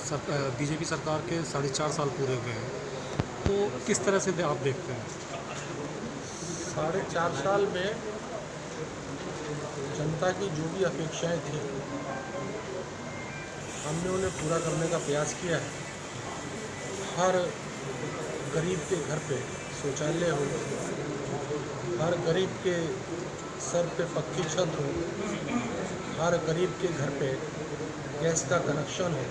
BJP सरकार के 4.5 साल पूरे हुए हैं, तो किस तरह से आप देखते हैं? 4.5 साल में जनता की जो भी अपेक्षाएं थी, हमने उन्हें पूरा करने का प्रयास किया है। हर गरीब के घर पे शौचालय हो, हर गरीब के सर पे पक्की छत हो, हर गरीब के घर पे गैस का कनेक्शन हो,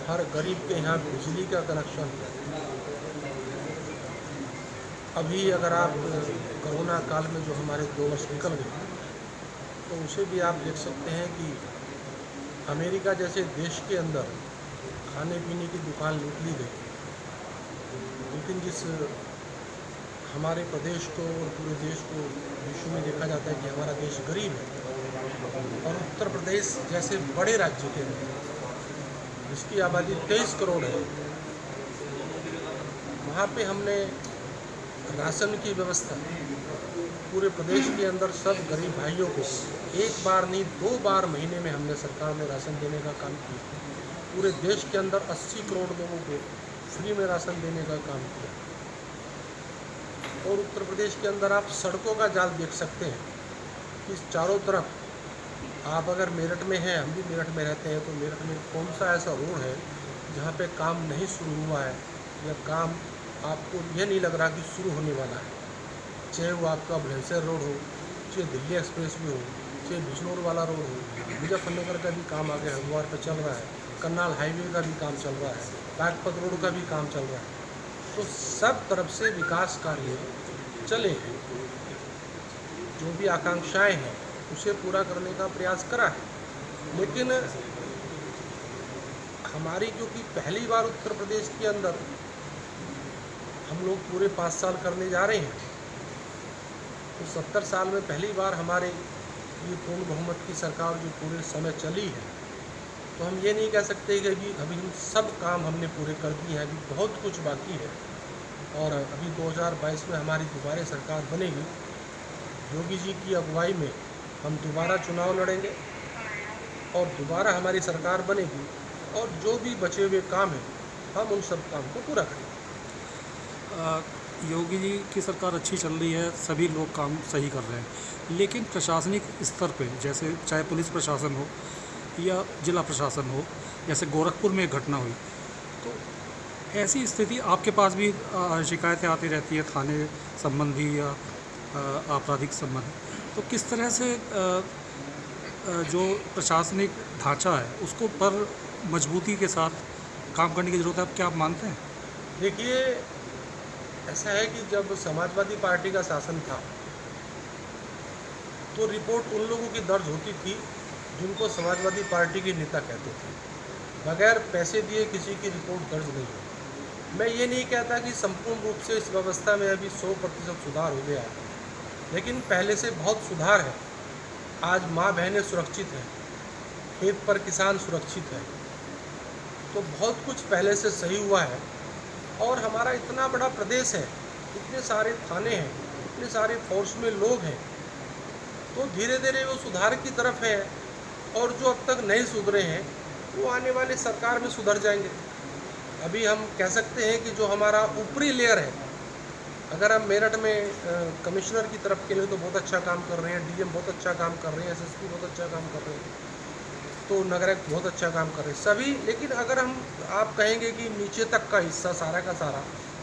हर गरीब के यहाँ बिजली का कनेक्शन हो। अभी अगर आप कोरोना काल में जो हमारे 2 वर्ष निकल गए, तो उसे भी आप देख सकते हैं कि अमेरिका जैसे देश के अंदर खाने पीने की दुकान लूट ली गई, लेकिन जिस हमारे प्रदेश को और पूरे देश को विश्व में देखा जाता है कि हमारा देश गरीब है, और उत्तर प्रदेश जैसे बड़े राज्य के अंदर जिसकी आबादी 23 करोड़ है, वहाँ पे हमने राशन की व्यवस्था पूरे प्रदेश के अंदर सब गरीब भाइयों को 1 बार नहीं 2 बार महीने में हमने सरकार ने राशन देने का काम किया। पूरे देश के अंदर 80 करोड़ लोगों को फ्री में राशन देने का काम किया। और उत्तर प्रदेश के अंदर आप सड़कों का जाल देख सकते हैं कि चारों तरफ आप अगर मेरठ में हैं, हम भी मेरठ में रहते हैं, तो मेरठ में कौन सा ऐसा रोड है जहाँ पे काम नहीं शुरू हुआ है या काम आपको यह नहीं लग रहा कि शुरू होने वाला है। चाहे वो आपका भुवनेश्वर रोड हो, चाहे दिल्ली एक्सप्रेस भी हो, चाहे बिजनौर वाला रोड हो, मुजफ्फरनगर का भी काम आगे हरिद्वार पर चल रहा है, करनाल हाईवे का भी काम चल रहा है, बागपत रोड का भी काम चल रहा है। तो सब तरफ से विकास कार्य चले हैं, जो भी आकांक्षाएं हैं उसे पूरा करने का प्रयास करा है। लेकिन हमारी क्योंकि पहली बार उत्तर प्रदेश के अंदर हम लोग पूरे 5 साल करने जा रहे हैं, तो 70 साल में पहली बार हमारे ये पूर्ण बहुमत की सरकार जो पूरे समय चली है, तो हम ये नहीं कह सकते कि अभी हम सब काम हमने पूरे कर दिए हैं। अभी बहुत कुछ बाकी है, और अभी 2022 में हमारी दोबारा सरकार बनेगी। योगी जी की अगुवाई में हम दोबारा चुनाव लड़ेंगे और दोबारा हमारी सरकार बनेगी, और जो भी बचे हुए काम हैं हम उन सब काम को पूरा करेंगे। योगी जी की सरकार अच्छी चल रही है, सभी लोग काम सही कर रहे हैं, लेकिन प्रशासनिक स्तर पे जैसे चाहे पुलिस प्रशासन हो या जिला प्रशासन हो, जैसे गोरखपुर में एक घटना हुई, तो ऐसी स्थिति आपके पास भी शिकायतें आती रहती है थाने संबंधी या आपराधिक संबंध, तो किस तरह से जो प्रशासनिक ढांचा है उसको पर मजबूती के साथ काम करने की ज़रूरत है, आप क्या आप मानते हैं? देखिए, ऐसा है कि जब समाजवादी पार्टी का शासन था, तो रिपोर्ट उन लोगों की दर्ज होती थी जिनको समाजवादी पार्टी के नेता कहते थे। बगैर पैसे दिए किसी की रिपोर्ट दर्ज नहीं हुई। मैं ये नहीं कहता कि संपूर्ण रूप से इस व्यवस्था में अभी 100% सुधार हो गया है, लेकिन पहले से बहुत सुधार है। आज माँ बहनें सुरक्षित हैं, खेत पर किसान सुरक्षित है, तो बहुत कुछ पहले से सही हुआ है। और हमारा इतना बड़ा प्रदेश है, इतने सारे थाने हैं, इतने सारे फोर्स में लोग हैं, तो धीरे धीरे वो सुधार की तरफ है। और जो अब तक नहीं सुधरे हैं वो आने वाली सरकार में सुधर जाएंगे। अभी हम कह सकते हैं कि जो हमारा ऊपरी लेयर है, अगर हम मेरठ में कमिश्नर की तरफ के लिए तो बहुत अच्छा काम कर रहे हैं, डीएम बहुत अच्छा काम कर रहे हैं, एसएसपी बहुत अच्छा काम कर रहे हैं, तो नगरायुक्त बहुत अच्छा काम कर रहे हैं सभी। लेकिन अगर हम आप कहेंगे कि नीचे तक का हिस्सा सारा का सारा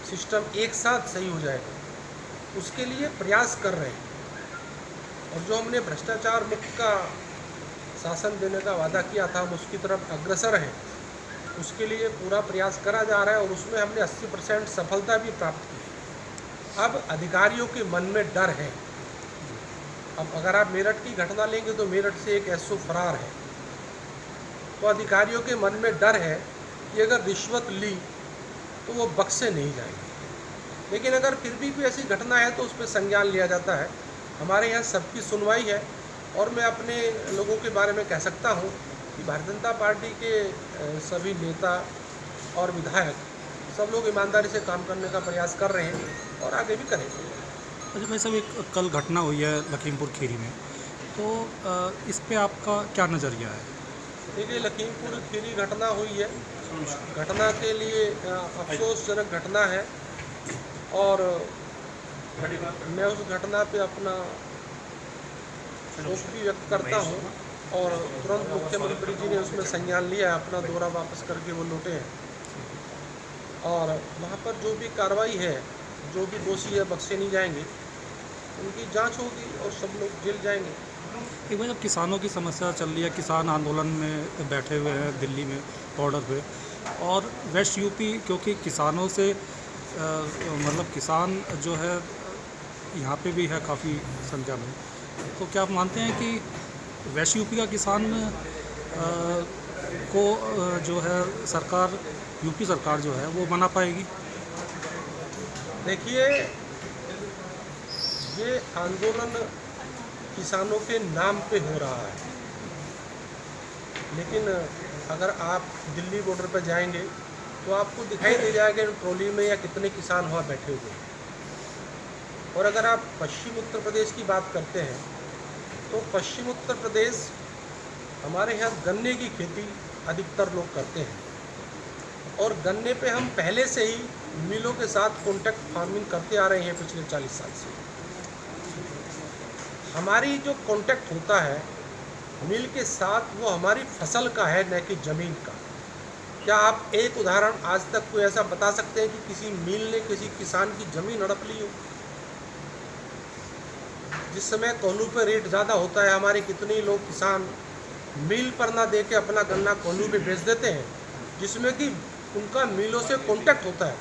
सिस्टम एक साथ सही हो जाएगा, उसके लिए प्रयास कर रहे हैं। और जो हमने भ्रष्टाचार मुक्त का शासन देने का वादा किया था, हम उसकी तरफ अग्रसर हैं। उसके लिए पूरा प्रयास करा जा रहा है, और उसमें हमने 80% सफलता भी प्राप्त की। अब अधिकारियों के मन में डर है। अब अगर आप मेरठ की घटना लेंगे तो मेरठ से एक एसओ फरार है, तो अधिकारियों के मन में डर है कि अगर रिश्वत ली तो वो बख्शे नहीं जाएंगे। लेकिन अगर फिर भी कोई ऐसी घटना है तो उस पर संज्ञान लिया जाता है। हमारे यहाँ सबकी सुनवाई है, और मैं अपने लोगों के बारे में कह सकता हूँ कि भारतीय जनता पार्टी के सभी नेता और विधायक सब लोग ईमानदारी से काम करने का प्रयास कर रहे हैं और आगे भी करेंगे। अच्छा भाई साहब, एक कल घटना हुई है लखीमपुर खीरी में, तो इस पे आपका क्या नज़रिया है? देखिए, लखीमपुर खीरी घटना हुई है, घटना के लिए अफसोसजनक घटना है और मैं उस घटना पे अपना शोक भी व्यक्त करता हूँ और तुरंत मुख्यमंत्री जी ने उसमें संज्ञान लिया, अपना दौरा वापस करके वो लौटे हैं और वहाँ पर जो भी कार्रवाई है, जो भी दोषी है बख्शे नहीं जाएंगे, उनकी जांच होगी और सब लोग जेल जाएंगे। एक बार जब किसानों की समस्या चल रही है, किसान आंदोलन में बैठे हुए हैं दिल्ली में बॉर्डर पे, और वेस्ट यूपी क्योंकि किसानों से मतलब किसान जो है यहाँ पे भी है काफ़ी संख्या में, तो क्या आप मानते हैं कि वेस्ट यूपी का किसान को जो है सरकार, यूपी सरकार जो है वो मना पाएगी? देखिए, ये आंदोलन किसानों के नाम पे हो रहा है, लेकिन अगर आप दिल्ली बॉर्डर पर जाएंगे तो आपको दिखाई दे जाएगा ट्रॉली में या कितने किसान वहाँ बैठे हुए हैं। और अगर आप पश्चिम उत्तर प्रदेश की बात करते हैं तो पश्चिम उत्तर प्रदेश, हमारे यहाँ गन्ने की खेती अधिकतर लोग करते हैं और गन्ने पे हम पहले से ही मिलों के साथ कॉन्ट्रैक्ट फार्मिंग करते आ रहे हैं पिछले 40 साल से। हमारी जो कॉन्ट्रैक्ट होता है मिल के साथ वो हमारी फसल का है, न कि ज़मीन का। क्या आप एक उदाहरण आज तक कोई ऐसा बता सकते हैं कि किसी मिल ने किसी किसान की ज़मीन हड़प ली हो? जिस समय कोल्हू पे रेट ज़्यादा होता है, हमारे कितने ही लोग किसान मिल पर ना दे के अपना गन्ना कोल्हू पे बेच देते हैं, जिसमें कि उनका मिलों से कॉन्टैक्ट होता है,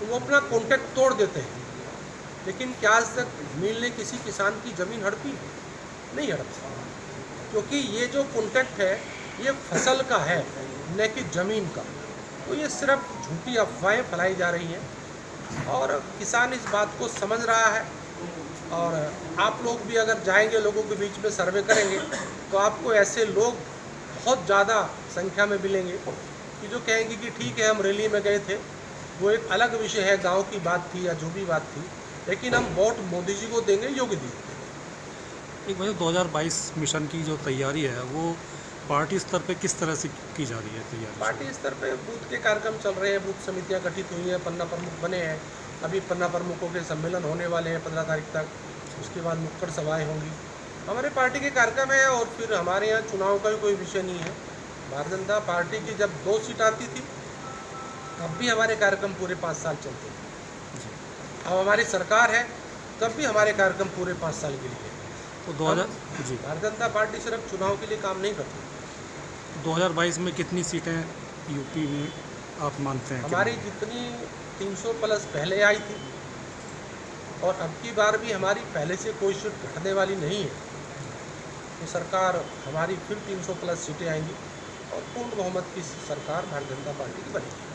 वो अपना कॉन्टैक्ट तोड़ देते हैं। लेकिन क्या आज तक मिल ने किसी किसान की ज़मीन हड़पी? नहीं हड़प सकती, क्योंकि ये जो कॉन्टैक्ट है ये फसल का है, न कि ज़मीन का। तो ये सिर्फ झूठी अफवाहें फैलाई जा रही हैं और किसान इस बात को समझ रहा है। और आप लोग भी अगर जाएंगे, लोगों के बीच में सर्वे करेंगे, तो आपको ऐसे लोग बहुत ज़्यादा संख्या में मिलेंगे कि जो कहेंगे कि ठीक है हम रैली में गए थे, वो एक अलग विषय है, गांव की बात थी या जो भी बात थी, लेकिन हम वोट मोदी जी को देंगे, योगी जी। एक वजह 2022 मिशन की जो तैयारी है वो पार्टी स्तर पे किस तरह से की जा रही है तैयारी? पार्टी स्तर पे बूथ के कार्यक्रम चल रहे हैं, बूथ समितियां गठित हुई हैं, पन्ना प्रमुख बने हैं। अभी पन्ना प्रमुखों के सम्मेलन होने वाले हैं 15 तारीख तक, उसके बाद नुक्कड़ सभाएँ होंगी। हमारे पार्टी के कार्यक्रम है और फिर हमारे यहाँ चुनाव का भी कोई विषय नहीं है। भारतीय जनता पार्टी की जब 2 सीट आती थी तब भी हमारे कार्यक्रम पूरे 5 साल चलते थे। अब हमारी सरकार है तब भी हमारे कार्यक्रम पूरे 5 साल के लिए। तो 2000 जी, भारतीय जनता पार्टी सिर्फ चुनाव के लिए काम नहीं करती। 2022 में कितनी सीटें यूपी में आप मानते हैं? हमारी जितनी 300 प्लस पहले आई थी और अब की बार भी हमारी पहले से कोई सीट घटने वाली नहीं है, तो सरकार हमारी फिर 300 प्लस सीटें आएंगी और पूर्ण बहुमत की सरकार भारतीय जनता पार्टी की बनेगी।